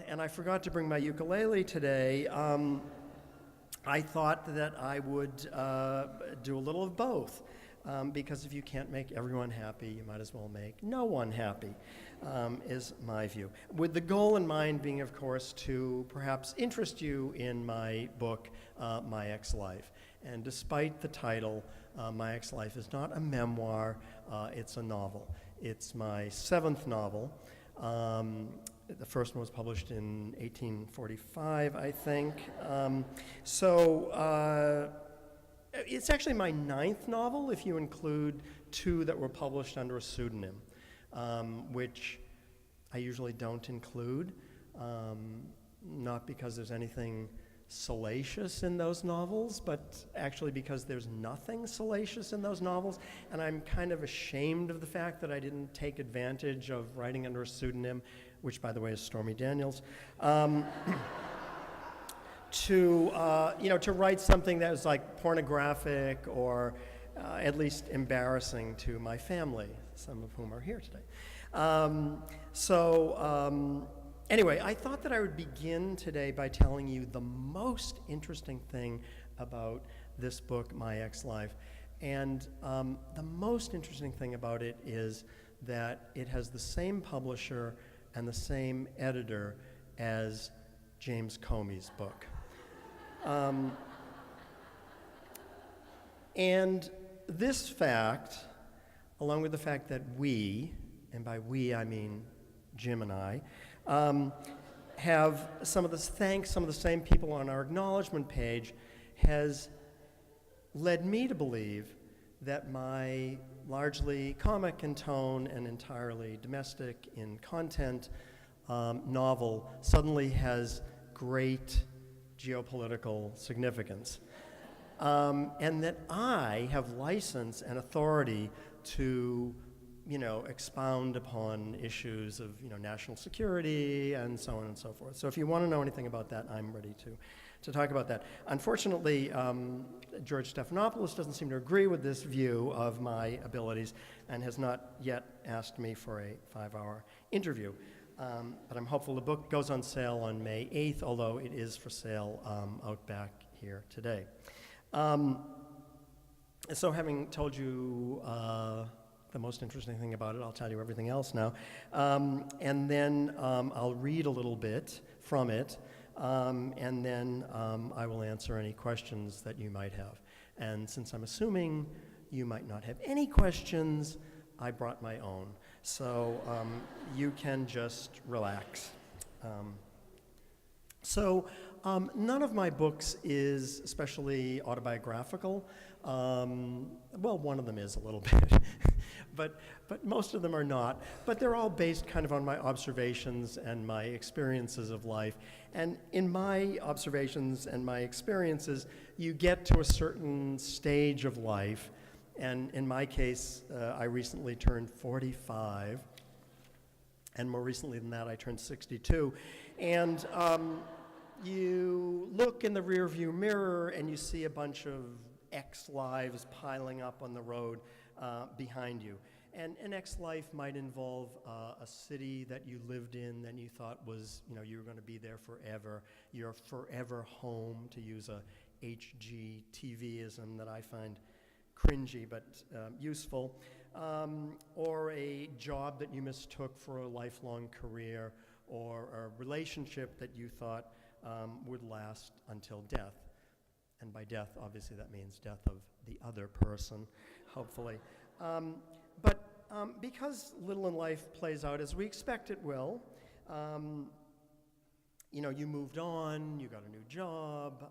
And I forgot to bring my ukulele today. I thought that I would do a little of both, because if you can't make everyone happy, you might as well make no one happy, is my view. With the goal in mind being, of course, to perhaps interest you in my book, My Ex-Life. And despite the title, My Ex-Life is not a memoir, it's a novel. It's my seventh novel. The first one was published in 1845, I think. It's actually my ninth novel, if you include two that were published under a pseudonym, which I usually don't include, not because there's anything salacious in those novels, but actually because there's nothing salacious in those novels, and I'm kind of ashamed of the fact that I didn't take advantage of writing under a pseudonym, which, by the way, is Stormy Daniels, to write something that was like pornographic or at least embarrassing to my family, some of whom are here today. Anyway, I thought that I would begin today by telling you the most interesting thing about this book, My Ex-Life. And the most interesting thing about it is that it has the same publisher and the same editor as James Comey's book. And this fact, along with the fact that we, and by we I mean Jim and I, have some of the same people on our acknowledgement page, has led me to believe that my largely comic in tone and entirely domestic in content novel suddenly has great geopolitical significance. And that I have license and authority to expound upon issues of, national security and so on and so forth. So if you want to know anything about that, I'm ready to talk about that. Unfortunately, George Stephanopoulos doesn't seem to agree with this view of my abilities and has not yet asked me for a 5-hour interview. But I'm hopeful. The book goes on sale on May 8th, although it is for sale out back here today. So having told you the most interesting thing about it, I'll tell you everything else now. And then I'll read a little bit from it, and then I will answer any questions that you might have. And since I'm assuming you might not have any questions, I brought my own. So you can just relax. None of my books is especially autobiographical. Well, one of them is a little bit, but most of them are not. But they're all based kind of on my observations and my experiences of life. And in my observations and my experiences, you get to a certain stage of life. And in my case, I recently turned 45. And more recently than that, I turned 62. And you look in the rearview mirror and you see a bunch of ex-lives piling up on the road behind you. And an ex-life might involve a city that you lived in that you thought was, you were going to be there forever, your forever home, to use a HGTV-ism that I find cringy but useful, or a job that you mistook for a lifelong career, or a relationship that you thought would last until death. And by death, obviously, that means death of the other person, hopefully. But because little in life plays out as we expect it will, you moved on, you got a new job,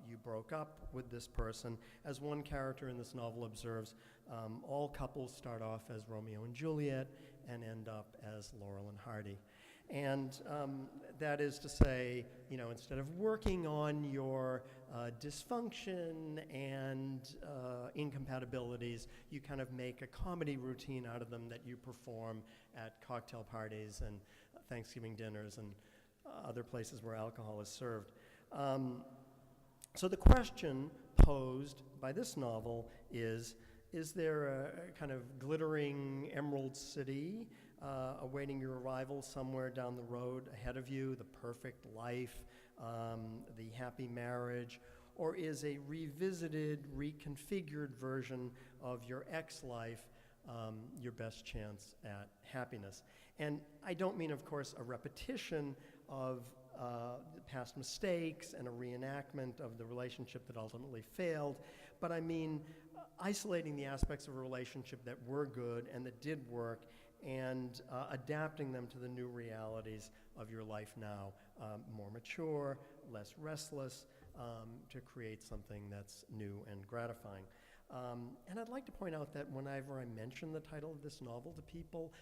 you broke up with this person. As one character in this novel observes, all couples start off as Romeo and Juliet and end up as Laurel and Hardy. And that is to say, instead of working on your dysfunction and incompatibilities, you kind of make a comedy routine out of them that you perform at cocktail parties and Thanksgiving dinners and other places where alcohol is served. So the question posed by this novel is there a kind of glittering emerald city awaiting your arrival somewhere down the road ahead of you, the perfect life, the happy marriage, or is a revisited, reconfigured version of your ex-life your best chance at happiness? And I don't mean, of course, a repetition of past mistakes and a reenactment of the relationship that ultimately failed, but I mean isolating the aspects of a relationship that were good and that did work and adapting them to the new realities of your life now, more mature, less restless, to create something that's new and gratifying. And I'd like to point out that whenever I mention the title of this novel to people,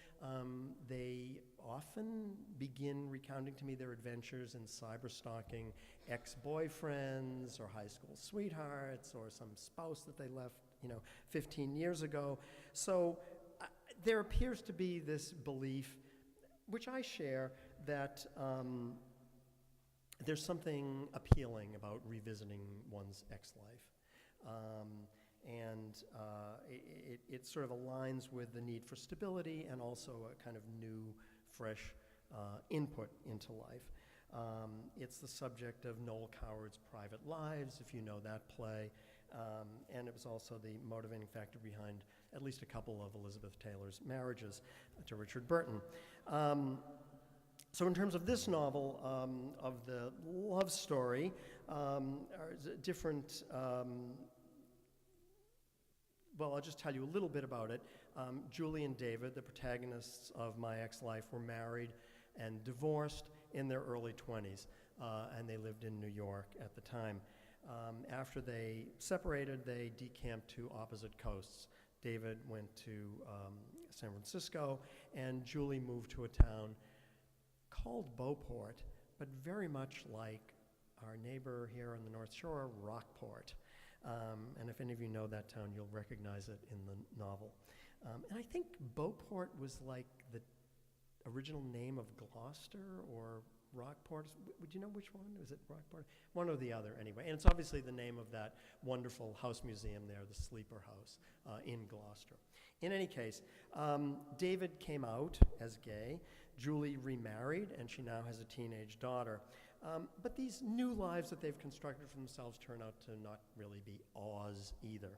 they often begin recounting to me their adventures in cyberstalking ex-boyfriends or high school sweethearts or some spouse that they left, 15 years ago. So there appears to be this belief, which I share, that there's something appealing about revisiting one's ex-life. And it sort of aligns with the need for stability and also a kind of new, fresh input into life. It's the subject of Noel Coward's Private Lives, if you know that play, and it was also the motivating factor behind at least a couple of Elizabeth Taylor's marriages to Richard Burton. So in terms of this novel, of the love story, different... Well, I'll just tell you a little bit about it. Julie and David, the protagonists of My Ex-Life, were married and divorced in their early 20s, and they lived in New York at the time. After they separated, they decamped to opposite coasts. David went to San Francisco, and Julie moved to a town called Beauport, but very much like our neighbor here on the North Shore, Rockport. And if any of you know that town, you'll recognize it in the novel. And I think Beauport was like the original name of Gloucester or Rockport. Would you know which one? Was it Rockport? One or the other, anyway. And it's obviously the name of that wonderful house museum there, the Sleeper House in Gloucester. In any case, David came out as gay. Julie remarried, and she now has a teenage daughter. But these new lives that they've constructed for themselves turn out to not really be Oz either.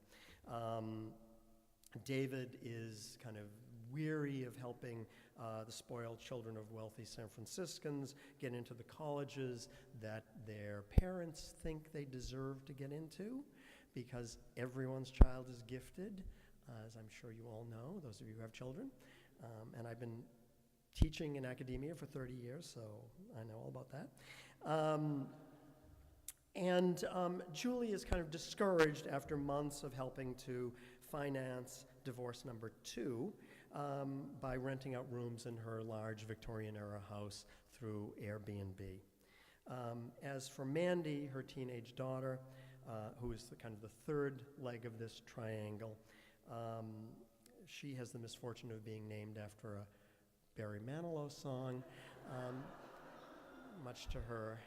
David is kind of weary of helping the spoiled children of wealthy San Franciscans get into the colleges that their parents think they deserve to get into, because everyone's child is gifted, as I'm sure you all know, those of you who have children. And I've been teaching in academia for 30 years, so I know all about that. Julie is kind of discouraged after months of helping to finance divorce number 2 by renting out rooms in her large Victorian-era house through Airbnb. As for Mandy, her teenage daughter, who is kind of the third leg of this triangle, she has the misfortune of being named after a Barry Manilow song, much to her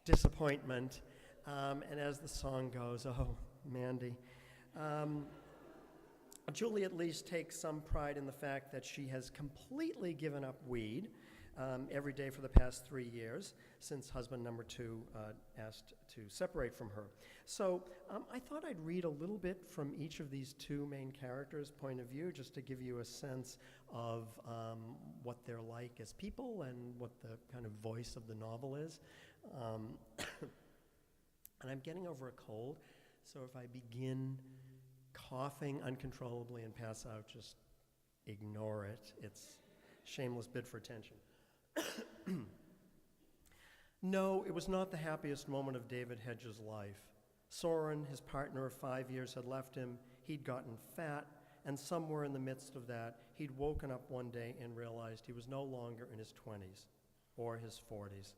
disappointment. And as the song goes, oh, Mandy. Julie at least takes some pride in the fact that she has completely given up weed every day for the past 3 years, since husband number 2 asked to separate from her. So I thought I'd read a little bit from each of these two main characters' point of view, just to give you a sense of what they're like as people and what the kind of voice of the novel is. And I'm getting over a cold, so if I begin coughing uncontrollably and pass out, just ignore it. It's a shameless bid for attention. No, it was not the happiest moment of David Hedges' life. Soren, his partner of 5 years, had left him. He'd gotten fat, and somewhere in the midst of that, he'd woken up one day and realized he was no longer in his 20s or his 40s.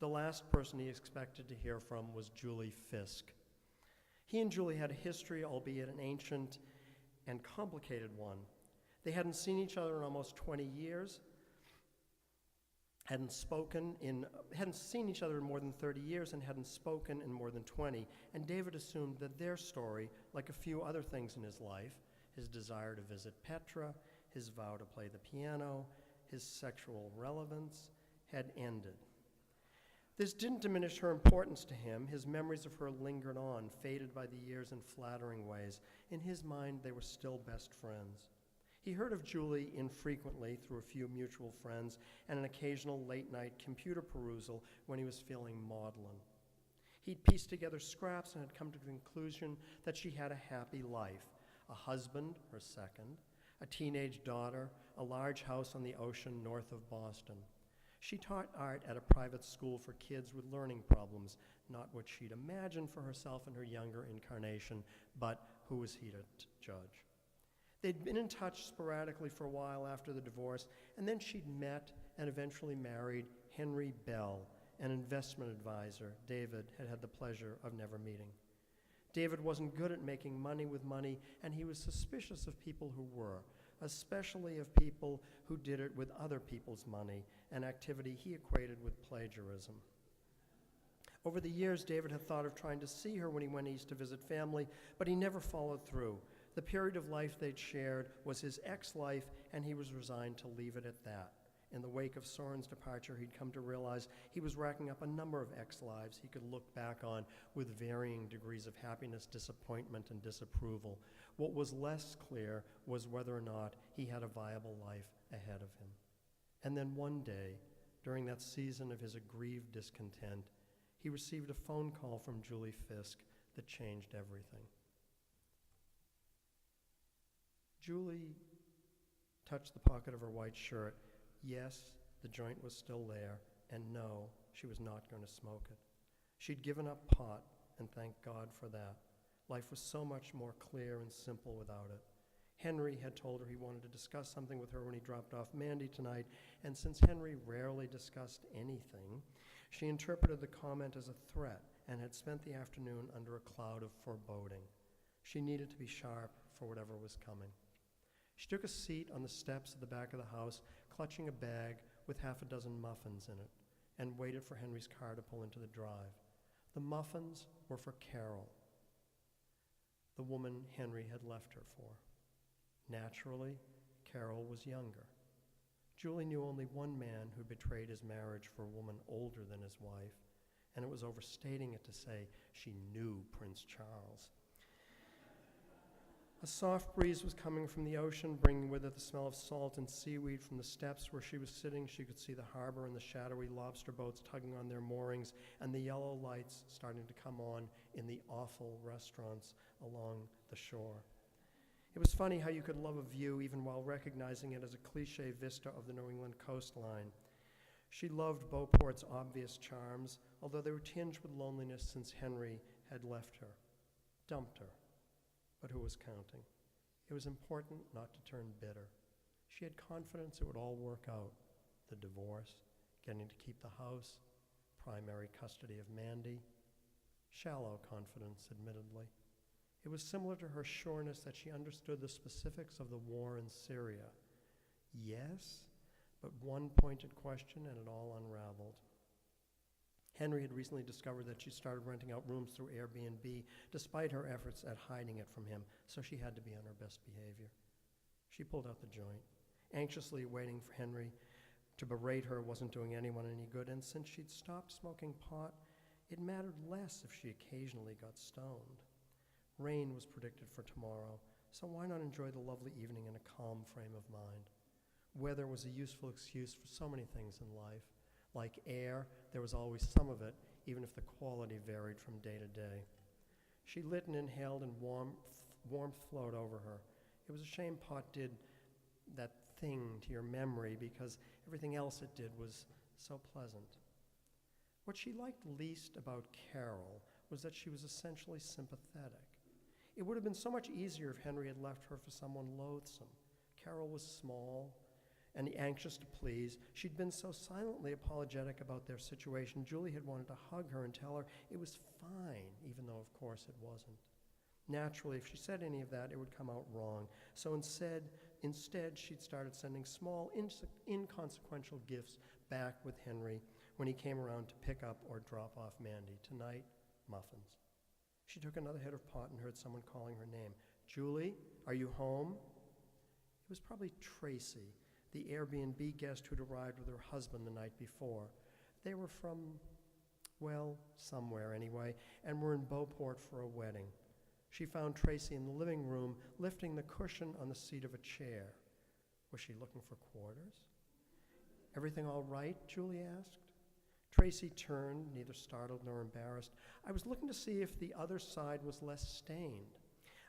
The last person he expected to hear from was Julie Fisk. He and Julie had a history, albeit an ancient and complicated one. They hadn't seen each other in almost 20 years, hadn't seen each other in more than 30 years, and hadn't spoken in more than 20. And David assumed that their story, like a few other things in his life, his desire to visit Petra, his vow to play the piano, his sexual relevance had ended. This didn't diminish her importance to him. His memories of her lingered on, faded by the years in flattering ways. In his mind, they were still best friends. He heard of Julie infrequently through a few mutual friends and an occasional late-night computer perusal when he was feeling maudlin. He'd pieced together scraps and had come to the conclusion that she had a happy life, a husband, her second, a teenage daughter, a large house on the ocean north of Boston. She taught art at a private school for kids with learning problems, not what she'd imagined for herself in her younger incarnation, but who was he to judge? They'd been in touch sporadically for a while after the divorce, and then she'd met and eventually married Henry Bell, an investment advisor David had had the pleasure of never meeting. David wasn't good at making money with money, and he was suspicious of people who were, especially of people who did it with other people's money, an activity he equated with plagiarism. Over the years, David had thought of trying to see her when he went east to visit family, but he never followed through. The period of life they'd shared was his ex-life, and he was resigned to leave it at that. In the wake of Soren's departure, he'd come to realize he was racking up a number of ex-lives he could look back on with varying degrees of happiness, disappointment, and disapproval. What was less clear was whether or not he had a viable life ahead of him. And then one day, during that season of his aggrieved discontent, he received a phone call from Julie Fisk that changed everything. Julie touched the pocket of her white shirt. Yes, the joint was still there, and no, she was not going to smoke it. She'd given up pot, and thank God for that. Life was so much more clear and simple without it. Henry had told her he wanted to discuss something with her when he dropped off Mandy tonight, and since Henry rarely discussed anything, she interpreted the comment as a threat and had spent the afternoon under a cloud of foreboding. She needed to be sharp for whatever was coming. She took a seat on the steps at the back of the house, clutching a bag with half a dozen muffins in it, and waited for Henry's car to pull into the drive. The muffins were for Carol, the woman Henry had left her for. Naturally, Carol was younger. Julie knew only one man who betrayed his marriage for a woman older than his wife, and it was overstating it to say she knew Prince Charles. A soft breeze was coming from the ocean, bringing with it the smell of salt and seaweed. From the steps where she was sitting, she could see the harbor and the shadowy lobster boats tugging on their moorings, and the yellow lights starting to come on in the awful restaurants along the shore. It was funny how you could love a view even while recognizing it as a cliché vista of the New England coastline. She loved Beauport's obvious charms, although they were tinged with loneliness since Henry had left her, dumped her. But who was counting? It was important not to turn bitter. She had confidence it would all work out. The divorce, getting to keep the house, primary custody of Mandy. Shallow confidence, admittedly. It was similar to her sureness that she understood the specifics of the war in Syria. Yes, but one pointed question and it all unraveled. Henry had recently discovered that she started renting out rooms through Airbnb, despite her efforts at hiding it from him, so she had to be on her best behavior. She pulled out the joint, anxiously waiting for Henry to berate her wasn't doing anyone any good, and since she'd stopped smoking pot, it mattered less if she occasionally got stoned. Rain was predicted for tomorrow, so why not enjoy the lovely evening in a calm frame of mind? Weather was a useful excuse for so many things in life. Like air, there was always some of it, even if the quality varied from day to day. She lit and inhaled, and warmth flowed over her. It was a shame pot did that thing to your memory, because everything else it did was so pleasant. What she liked least about Carol was that she was essentially sympathetic. It would have been so much easier if Henry had left her for someone loathsome. Carol was small and anxious to please. She'd been so silently apologetic about their situation. Julie had wanted to hug her and tell her it was fine, even though, of course, it wasn't. Naturally, if she said any of that, it would come out wrong. So instead, she'd started sending small, inconsequential gifts back with Henry when he came around to pick up or drop off Mandy. Tonight, muffins. She took another hit of pot and heard someone calling her name. "Julie, are you home?" It was probably Tracy, the Airbnb guest who'd arrived with her husband the night before. They were from, well, somewhere anyway, and were in Beauport for a wedding. She found Tracy in the living room, lifting the cushion on the seat of a chair. Was she looking for quarters? Everything all right? Julie asked. Tracy turned, neither startled nor embarrassed. I was looking to see if the other side was less stained.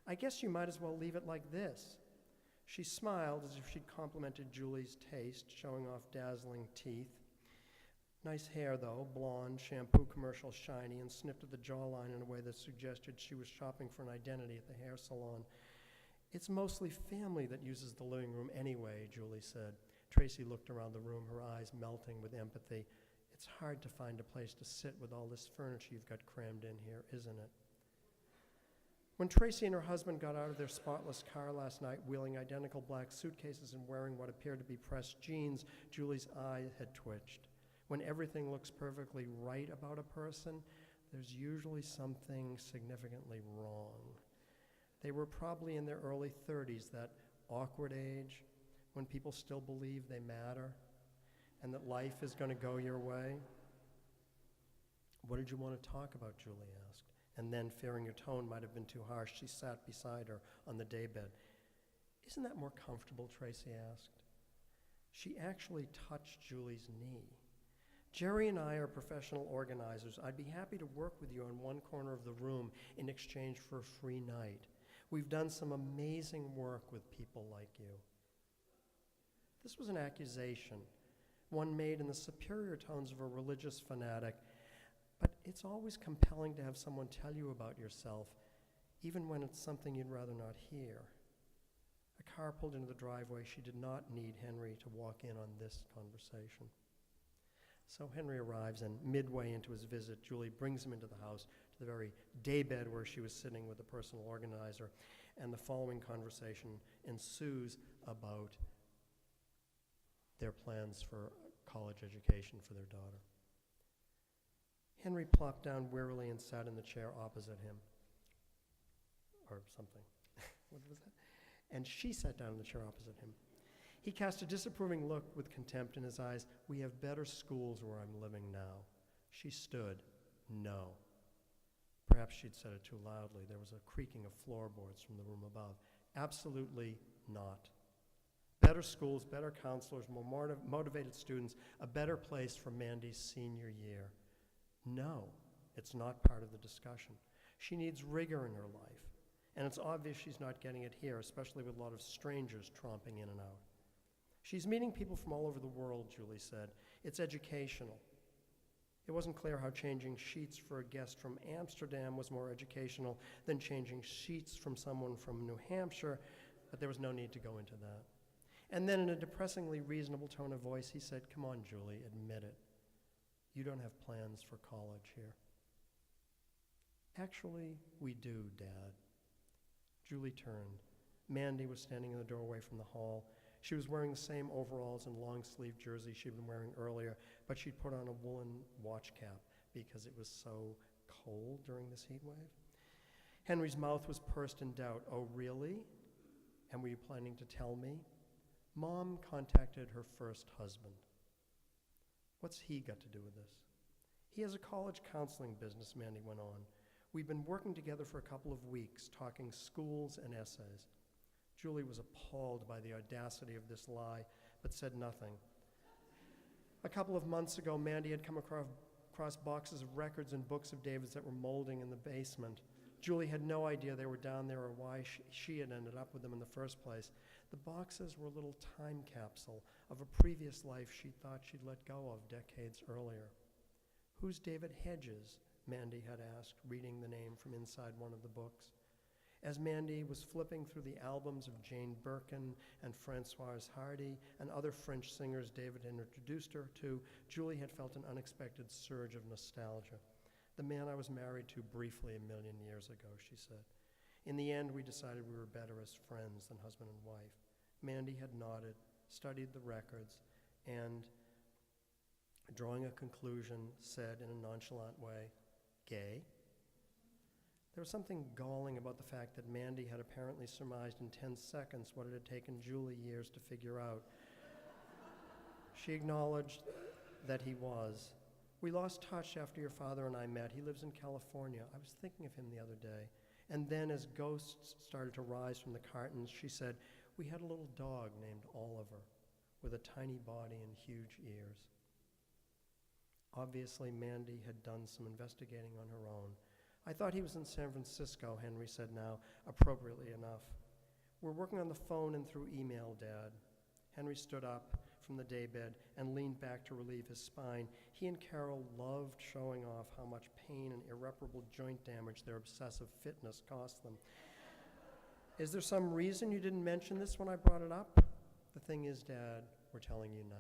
I guess you might as well leave it like this. She smiled as if she'd complimented Julie's taste, showing off dazzling teeth. Nice hair, though, blonde, shampoo commercial shiny, and snipped at the jawline in a way that suggested she was shopping for an identity at the hair salon. It's mostly family that uses the living room anyway, Julie said. Tracy looked around the room, her eyes melting with empathy. It's hard to find a place to sit with all this furniture you've got crammed in here, isn't it? When Tracy and her husband got out of their spotless car last night, wheeling identical black suitcases and wearing what appeared to be pressed jeans, Julie's eye had twitched. When everything looks perfectly right about a person, there's usually something significantly wrong. They were probably in their early 30s, that awkward age when people still believe they matter and that life is going to go your way. What did you want to talk about, Julie asked. And then, fearing her tone might have been too harsh, she sat beside her on the daybed. Isn't that more comfortable, Tracy asked. She actually touched Julie's knee. Jerry and I are professional organizers. I'd be happy to work with you on one corner of the room in exchange for a free night. We've done some amazing work with people like you. This was an accusation, one made in the superior tones of a religious fanatic, but it's always compelling to have someone tell you about yourself, even when it's something you'd rather not hear. A car pulled into the driveway. She did not need Henry to walk in on this conversation. So Henry arrives, and midway into his visit, Julie brings him into the house to the very daybed where she was sitting with the personal organizer, and the following conversation ensues about their plans for college education for their daughter. Henry plopped down wearily and sat in the chair opposite him, or something. What was that? And she sat down in the chair opposite him. He cast a disapproving look with contempt in his eyes. We have better schools where I'm living now. She stood. No. Perhaps she'd said it too loudly. There was a creaking of floorboards from the room above. Absolutely not. Better schools, better counselors, more motivated students, a better place for Mandy's senior year. No, it's not part of the discussion. She needs rigor in her life, and it's obvious she's not getting it here, especially with a lot of strangers tromping in and out. She's meeting people from all over the world, Julie said. It's educational. It wasn't clear how changing sheets for a guest from Amsterdam was more educational than changing sheets from someone from New Hampshire, but there was no need to go into that. And then in a depressingly reasonable tone of voice, he said, come on, Julie, admit it. You don't have plans for college here. Actually, we do, Dad. Julie turned. Mandy was standing in the doorway from the hall. She was wearing the same overalls and long-sleeve jersey she'd been wearing earlier, but she'd put on a woolen watch cap because it was so cold during this heat wave. Henry's mouth was pursed in doubt. Oh, really? And were you planning to tell me? Mom contacted her first husband. What's he got to do with this? He has a college counseling business, Mandy went on. We've been working together for a couple of weeks, talking schools and essays. Julie was appalled by the audacity of this lie, but said nothing. A couple of months ago, Mandy had come across boxes of records and books of David's that were molding in the basement. Julie had no idea they were down there or why she had ended up with them in the first place. The boxes were a little time capsule of a previous life she thought she'd let go of decades earlier. Who's David Hedges? Mandy had asked, reading the name from inside one of the books. As Mandy was flipping through the albums of Jane Birkin and Françoise Hardy and other French singers David had introduced her to, Julie had felt an unexpected surge of nostalgia. The man I was married to briefly 1,000,000 years ago, she said. In the end, we decided we were better as friends than husband and wife. Mandy had nodded, studied the records, and, drawing a conclusion, said in a nonchalant way, gay? There was something galling about the fact that Mandy had apparently surmised in 10 seconds what it had taken Julie years to figure out. She acknowledged that he was. We lost touch after your father and I met. He lives in California. I was thinking of him the other day. And then as ghosts started to rise from the cartons, she said, we had a little dog named Oliver with a tiny body and huge ears. Obviously, Mandy had done some investigating on her own. I thought he was in San Francisco, Henry said now, appropriately enough. We're working on the phone and through email, Dad. Henry stood up from the daybed and leaned back to relieve his spine. He and Carol loved showing off how much pain and irreparable joint damage their obsessive fitness cost them. Is there some reason you didn't mention this when I brought it up? The thing is, Dad, we're telling you now.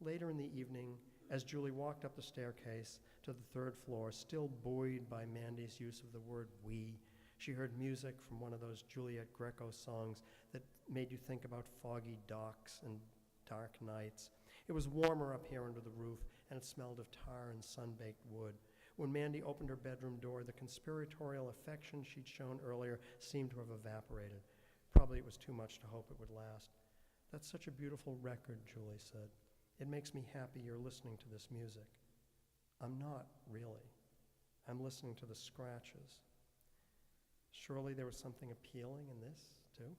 Later in the evening, as Julie walked up the staircase to the third floor, still buoyed by Mandy's use of the word we, she heard music from one of those Juliet Greco songs that made you think about foggy docks and dark nights. It was warmer up here under the roof, and it smelled of tar and sun-baked wood. When Mandy opened her bedroom door, the conspiratorial affection she'd shown earlier seemed to have evaporated. Probably it was too much to hope it would last. That's such a beautiful record, Julie said. It makes me happy you're listening to this music. I'm not, really. I'm listening to the scratches. Surely there was something appealing in this, too?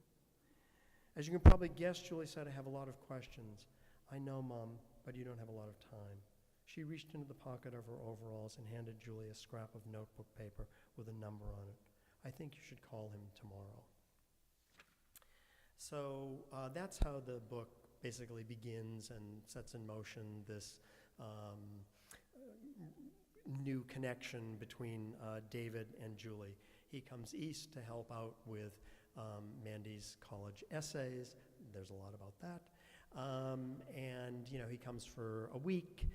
As you can probably guess, Julie said, I have a lot of questions. I know, Mom, but you don't have a lot of time. She reached into the pocket of her overalls and handed Julie a scrap of notebook paper with a number on it. I think you should call him tomorrow. So that's how the book basically begins and sets in motion this new connection between David and Julie. He comes east to help out with Mandy's college essays. There's a lot about that. And he comes for a week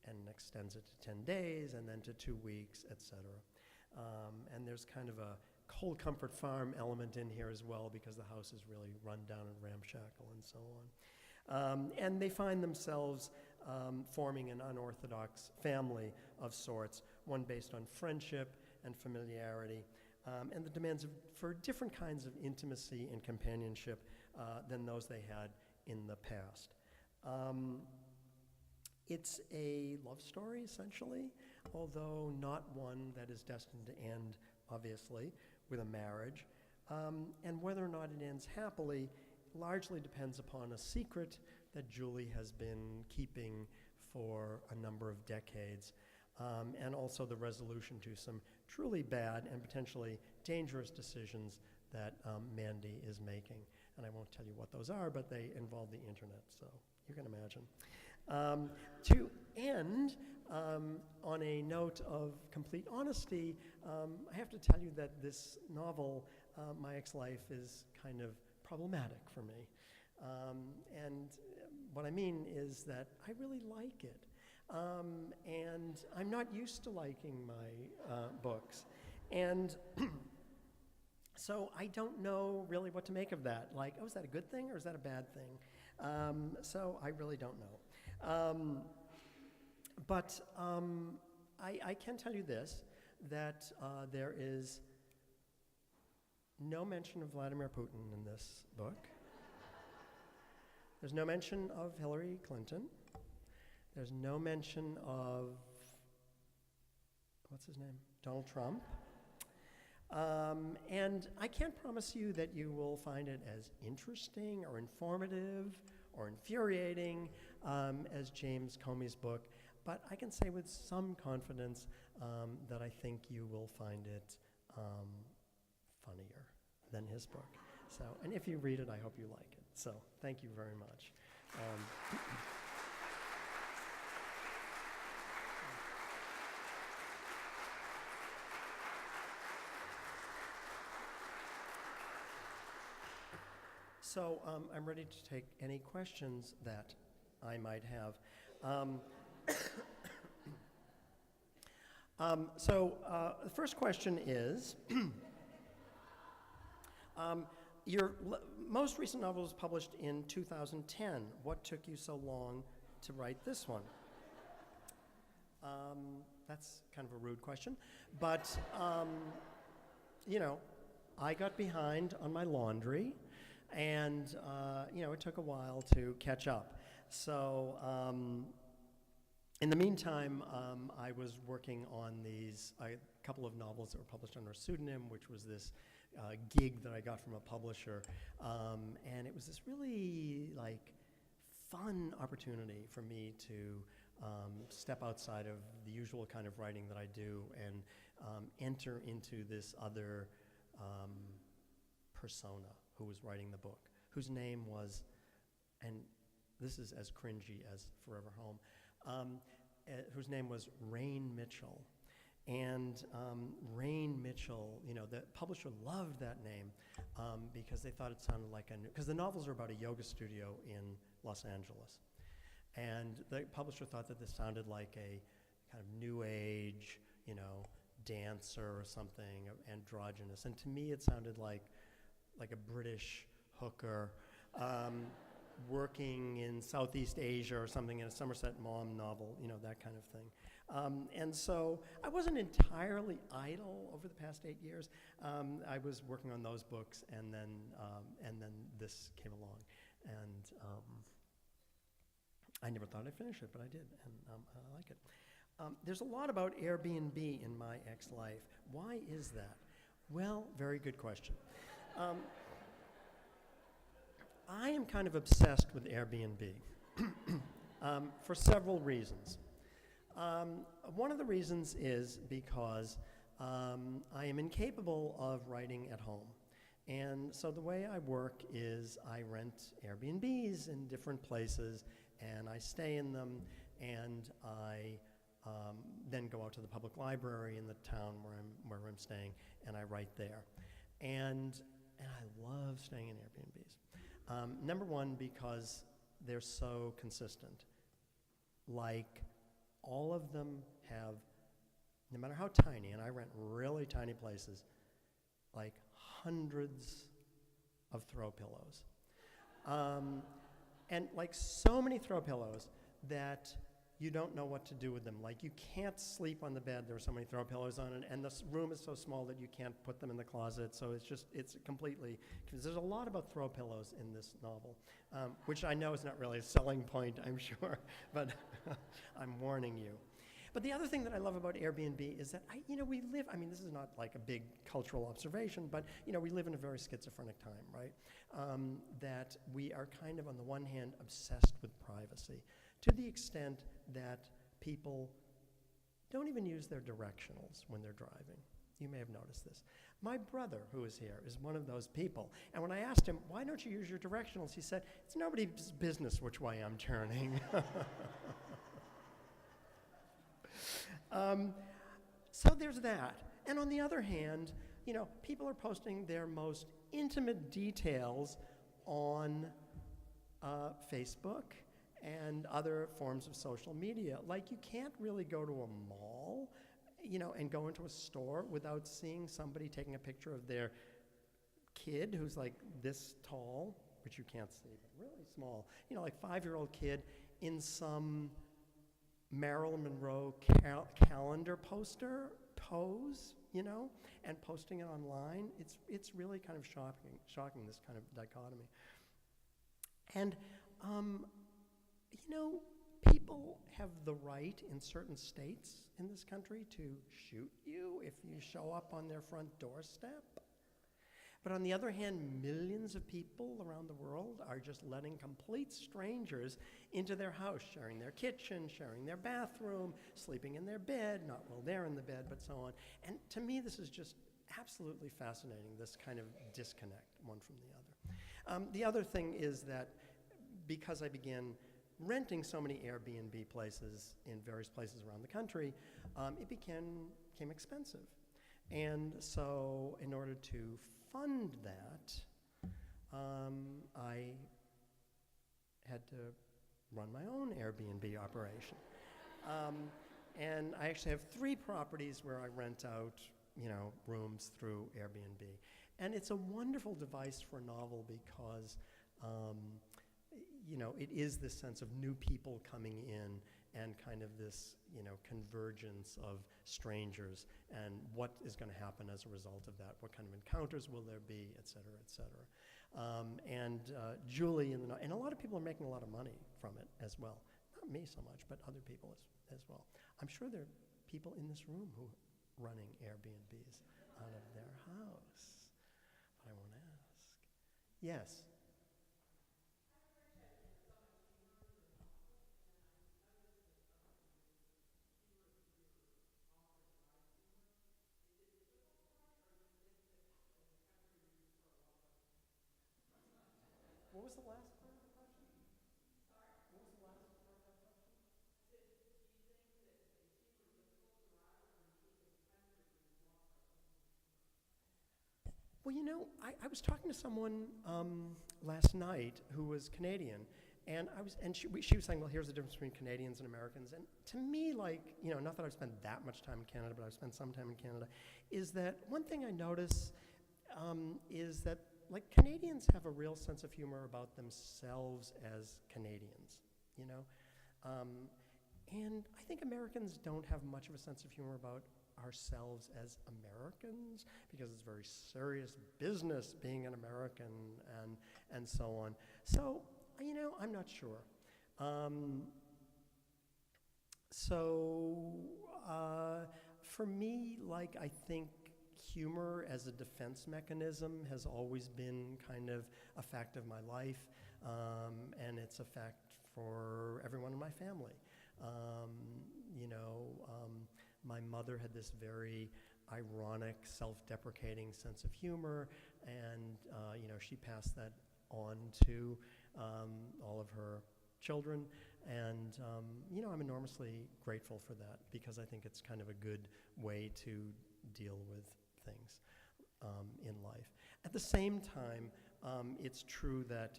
and extends it to 10 days and then to 2 weeks, etc. And there's kind of a cold comfort farm element in here as well because the house is really run down and ramshackle and so on. And they find themselves forming an unorthodox family of sorts, one based on friendship and familiarity, and the demands for different kinds of intimacy and companionship than those they had in the past. It's a love story, essentially, although not one that is destined to end, obviously, with a marriage. And whether or not it ends happily largely depends upon a secret that Julie has been keeping for a number of decades, and also the resolution to some truly bad and potentially dangerous decisions that Mandy is making. And I won't tell you what those are, but they involve the internet, so you can imagine. To end on a note of complete honesty, I have to tell you that this novel, My Ex-Life, is kind of problematic for me. And what I mean is that I really like it. And I'm not used to liking my books. And so I don't know really what to make of that. Like, oh, is that a good thing or is that a bad thing? So I really don't know. But I can tell you this, that there is no mention of Vladimir Putin in this book. There's no mention of Hillary Clinton. There's no mention of, what's his name? Donald Trump. And I can't promise you that you will find it as interesting or informative or infuriating as James Comey's book, but I can say with some confidence that I think you will find it funnier than his book. So, and if you read it, I hope you like it. So, thank you very much. So I'm ready to take any questions that I might have. The first question is, your most recent novel was published in 2010. What took you so long to write this one? That's kind of a rude question. But, I got behind on my laundry, and, it took a while to catch up. So, in the meantime, I was working on a couple of novels that were published under a pseudonym, which was this gig that I got from a publisher. And it was this really, fun opportunity for me to step outside of the usual kind of writing that I do and enter into this other persona who was writing the book, whose name was, and this is as cringy as Forever Home, whose name was Rain Mitchell. And Rain Mitchell, the publisher loved that name because they thought it sounded like because the novels are about a yoga studio in Los Angeles. And the publisher thought that this sounded like a kind of new age, dancer or something, androgynous. And to me, it sounded like a British hooker working in Southeast Asia or something in a Somerset Maugham novel, that kind of thing. And so I wasn't entirely idle over the past 8 years. I was working on those books, and then this came along. And I never thought I'd finish it, but I did, and I like it. There's a lot about Airbnb in my ex-life. Why is that? Well, very good question. I am kind of obsessed with Airbnb for several reasons. One of the reasons is because I am incapable of writing at home. And so the way I work is I rent Airbnbs in different places, and I stay in them, and I then go out to the public library in the town where I'm staying, and I write there. And I love staying in Airbnbs. Number one, because they're so consistent. All of them have, no matter how tiny, and I rent really tiny places, hundreds of throw pillows. And so many throw pillows that you don't know what to do with them. You can't sleep on the bed. There are so many throw pillows on it, and the room is so small that you can't put them in the closet. So it's completely, because there's a lot about throw pillows in this novel, which I know is not really a selling point, I'm sure, but I'm warning you. But the other thing that I love about Airbnb is that we live, this is not a big cultural observation, but we live in a very schizophrenic time, right? That we are kind of, on the one hand, obsessed with privacy, to the extent that people don't even use their directionals when they're driving. You may have noticed this. My brother, who is here, is one of those people. And when I asked him, why don't you use your directionals? He said, it's nobody's business which way I'm turning. So there's that. And on the other hand, people are posting their most intimate details on Facebook and other forms of social media. You can't really go to a mall, and go into a store without seeing somebody taking a picture of their kid who's this tall, which you can't see, but really small, 5-year-old kid in some Marilyn Monroe calendar pose, and posting it online. It's really kind of shocking, this kind of dichotomy. And, people have the right in certain states in this country to shoot you if you show up on their front doorstep. But on the other hand, millions of people around the world are just letting complete strangers into their house, sharing their kitchen, sharing their bathroom, sleeping in their bed, not while they're in the bed, but so on. And to me, this is just absolutely fascinating, this kind of disconnect, one from the other. The other thing is that because I began renting so many Airbnb places in various places around the country, it became expensive. And so in order to fund that, I had to run my own Airbnb operation. And I actually have 3 properties where I rent out, rooms through Airbnb. And it's a wonderful device for a novel because, it is this sense of new people coming in and kind of this, convergence of strangers, and what is going to happen as a result of that. What kind of encounters will there be, et cetera, et cetera. Julie, and a lot of people are making a lot of money from it as well. Not me so much, but other people as well. I'm sure there are people in this room who are running Airbnbs out of their house. But I won't ask. Yes? What was the last part of the question? What was the last part of that question? Well, I was talking to someone last night who was Canadian, and she was saying, well, here's the difference between Canadians and Americans. And to me, not that I've spent that much time in Canada, but I've spent some time in Canada, is that one thing I notice is that Canadians have a real sense of humor about themselves as Canadians, and I think Americans don't have much of a sense of humor about ourselves as Americans, because it's very serious business being an American and so on. So, I'm not sure. For me, I think humor as a defense mechanism has always been kind of a fact of my life, and it's a fact for everyone in my family. My mother had this very ironic, self-deprecating sense of humor, and she passed that on to all of her children, and I'm enormously grateful for that, because I think it's kind of a good way to deal with things in life. At the same time, it's true that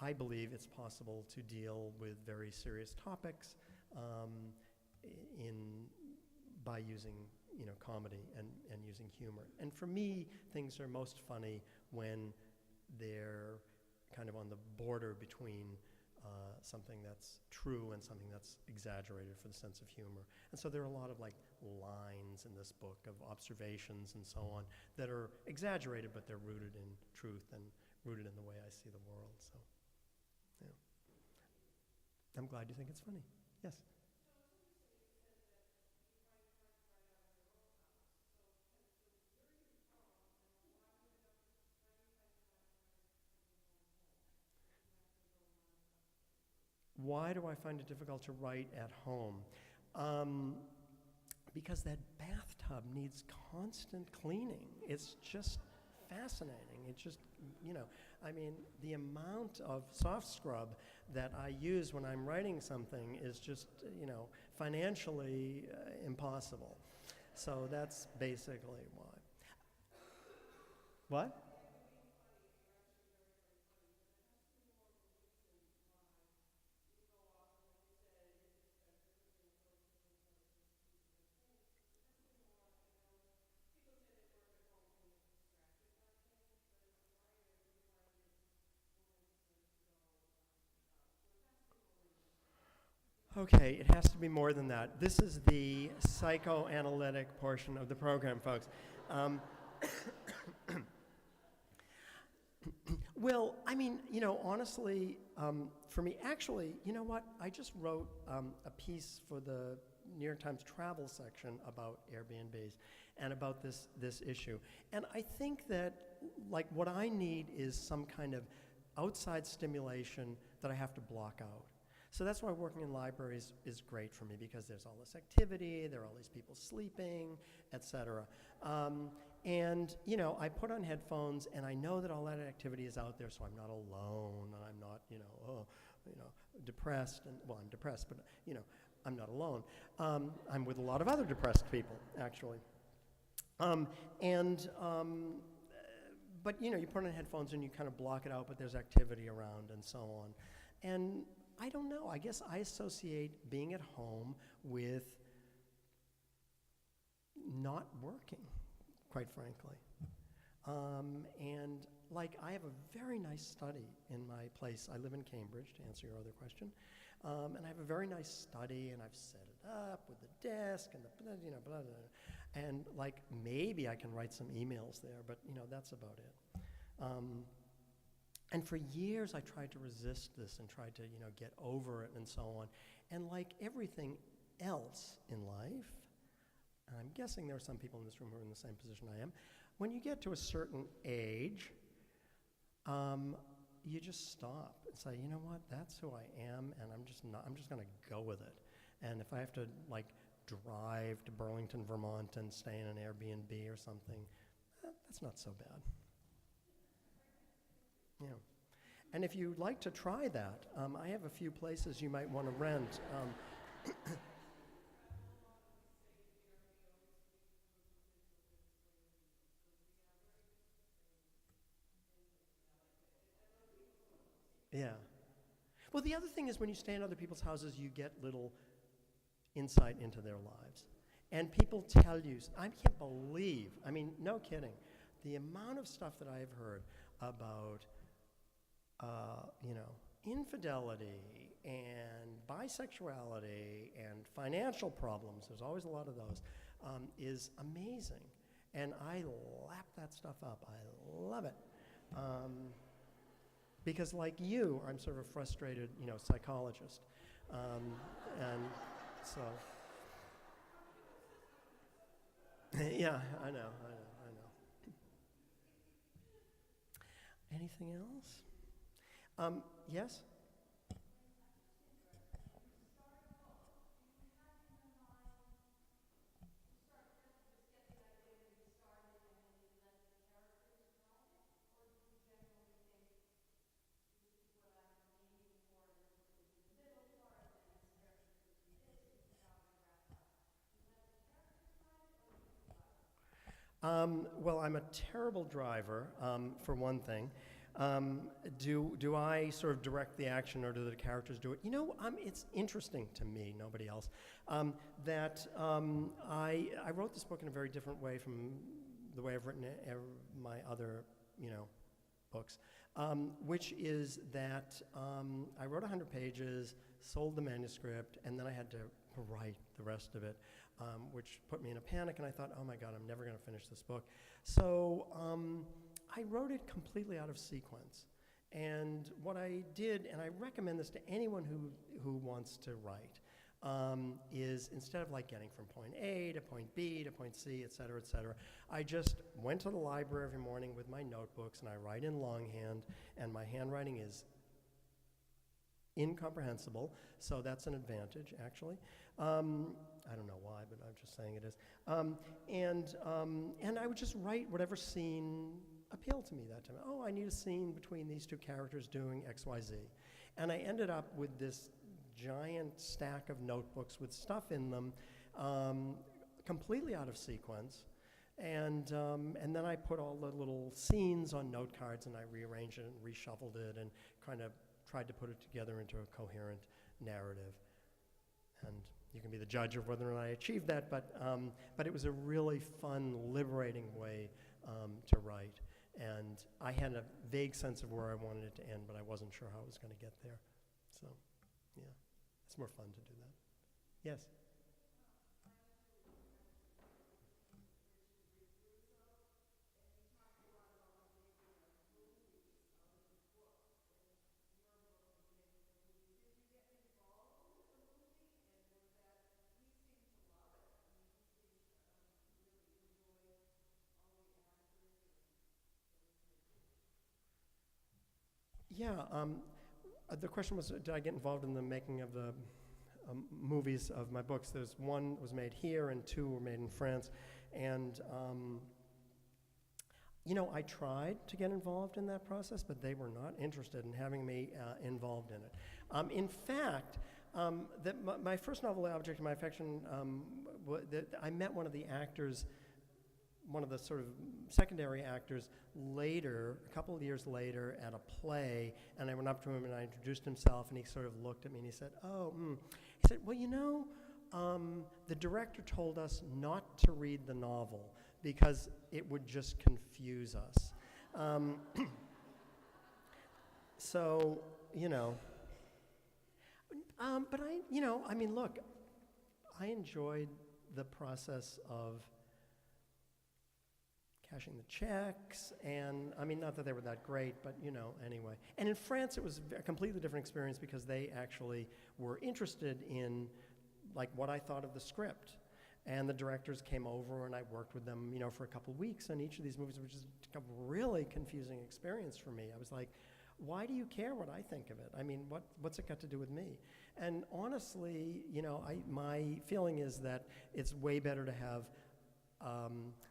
I believe it's possible to deal with very serious topics by using comedy and using humor. And for me, things are most funny when they're kind of on the border between something that's true and something that's exaggerated for the sense of humor. And so there are a lot of lines in this book of observations and so on that are exaggerated, but they're rooted in truth and rooted in the way I see the world. So, yeah. I'm glad you think it's funny. Yes? Why do I find it difficult to write at home? Because that bathtub needs constant cleaning. It's just fascinating. It's just, the amount of soft scrub that I use when I'm writing something is just, financially impossible. So that's basically why. What? Okay, it has to be more than that. This is the psychoanalytic portion of the program, folks. Well, honestly, for me, actually, you know what? I just wrote a piece for the New York Times travel section about Airbnbs and about this issue. And I think that, what I need is some kind of outside stimulation that I have to block out. So that's why working in libraries is great for me, because there's all this activity, there are all these people sleeping, et cetera. I put on headphones, and I know that all that activity is out there, so I'm not alone, and I'm not, depressed. I'm depressed, but, I'm not alone. I'm with a lot of other depressed people, actually. But, you put on headphones, and you kind of block it out, but there's activity around, and so on. And I don't know. I guess I associate being at home with not working, quite frankly. I have a very nice study in my place. I live in Cambridge, to answer your other question. And I have a very nice study, and I've set it up with the desk and the, blah, blah, blah. And like maybe I can write some emails there, but that's about it. And for years I tried to resist this and tried to get over it and so on. And like everything else in life, and I'm guessing there are some people in this room who are in the same position I am, when you get to a certain age, you just stop and say, you know what, that's who I am, and I'm just going to go with it. And if I have to like drive to Burlington, Vermont and stay in an Airbnb or something, that's not so bad. Yeah. And if you'd like to try that, I have a few places you might want to rent. Yeah. Well, the other thing is when you stay in other people's houses, you get little insight into their lives. And people tell you, I can't believe, I mean, no kidding, the amount of stuff that I have heard about, infidelity and bisexuality and financial problems, there's always a lot of those, is amazing. And I lap that stuff up. I love it. Because like you, I'm sort of a frustrated, psychologist. And so, yeah, I know. Anything else? Yes? Well, I'm a terrible driver, for one thing. Do I sort of direct the action, or do the characters do it? It's interesting to me, nobody else, that I wrote this book in a very different way from the way I've written my other, books, which is that I wrote 100 pages, sold the manuscript, and then I had to write the rest of it, which put me in a panic, and I thought, oh my God, I'm never going to finish this book. So I wrote it completely out of sequence. And what I did, and I recommend this to anyone who wants to write, is instead of like getting from point A to point B to point C, et cetera, I just went to the library every morning with my notebooks, and I write in longhand, and my handwriting is incomprehensible, so that's an advantage, actually. I don't know why, but I'm just saying it is. And I would just write whatever scene appealed to me that time. Oh, I need a scene between these two characters doing X, Y, Z. And I ended up with this giant stack of notebooks with stuff in them, completely out of sequence. And then I put all the little scenes on note cards, and I rearranged it and reshuffled it and kind of tried to put it together into a coherent narrative. And you can be the judge of whether or not I achieved that, but it was a really fun, liberating way to write. And I had a vague sense of where I wanted it to end, but I wasn't sure how I was going to get there. So, yeah, it's more fun to do that. Yes? Yeah, the question was, did I get involved in the making of the movies of my books? There's one was made here and two were made in France. And, I tried to get involved in that process, but they were not interested in having me involved in it. In fact, my first novel, Object of My Affection, I met one of the actors, one of the sort of secondary actors later, a couple of years later, at a play, and I went up to him and I introduced himself, and he sort of looked at me and he said, He said, well, the director told us not to read the novel because it would just confuse us. So, But look, I enjoyed the process of cashing the checks, and not that they were that great, but anyway. And in France, it was a completely different experience because they actually were interested in like what I thought of the script. And the directors came over, and I worked with them, for a couple of weeks on each of these movies, which is a really confusing experience for me. I was like, why do you care what I think of it? What's it got to do with me? And honestly, my feeling is that it's way better to have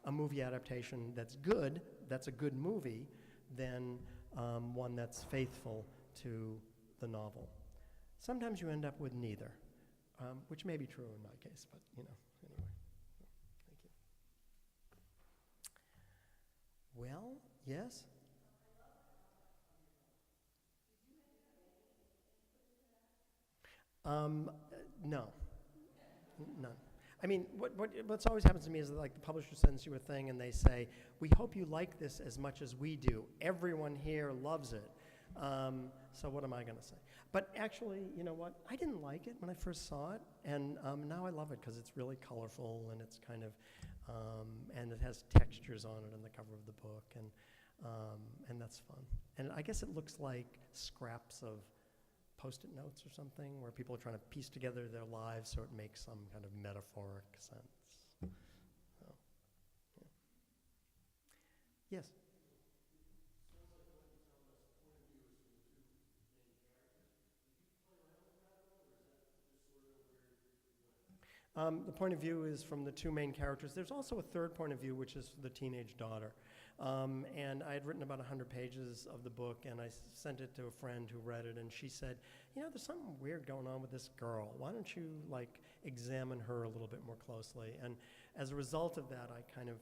a movie adaptation that's a good movie, than one that's faithful to the novel. Sometimes you end up with neither, which may be true in my case, but anyway. Thank you. Well, yes? No, none. What's always happens to me is that, like, the publisher sends you a thing and they say, we hope you like this as much as we do. Everyone here loves it. So what am I going to say? But actually, you know what? I didn't like it when I first saw it, and now I love it because it's really colorful, and it's kind of, and it has textures on it on the cover of the book, and that's fun. And I guess it looks like scraps of Post-it notes or something, where people are trying to piece together their lives so it makes some kind of metaphoric sense. So, yeah. Yes? The point of view is from the two main characters. There's also a third point of view, which is the teenage daughter. And I had written about 100 pages of the book, and I sent it to a friend who read it, and she said, there's something weird going on with this girl. Why don't you, examine her a little bit more closely? And as a result of that, I kind of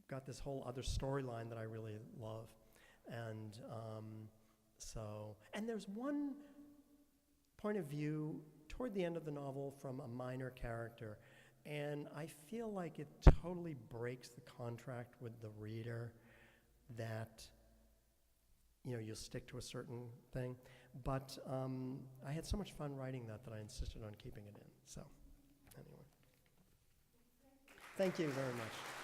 got this whole other storyline that I really love. And and there's one point of view toward the end of the novel from a minor character, and I feel like it totally breaks the contract with the reader that you'll stick to a certain thing. But I had so much fun writing that I insisted on keeping it in. So anyway, thank you very much.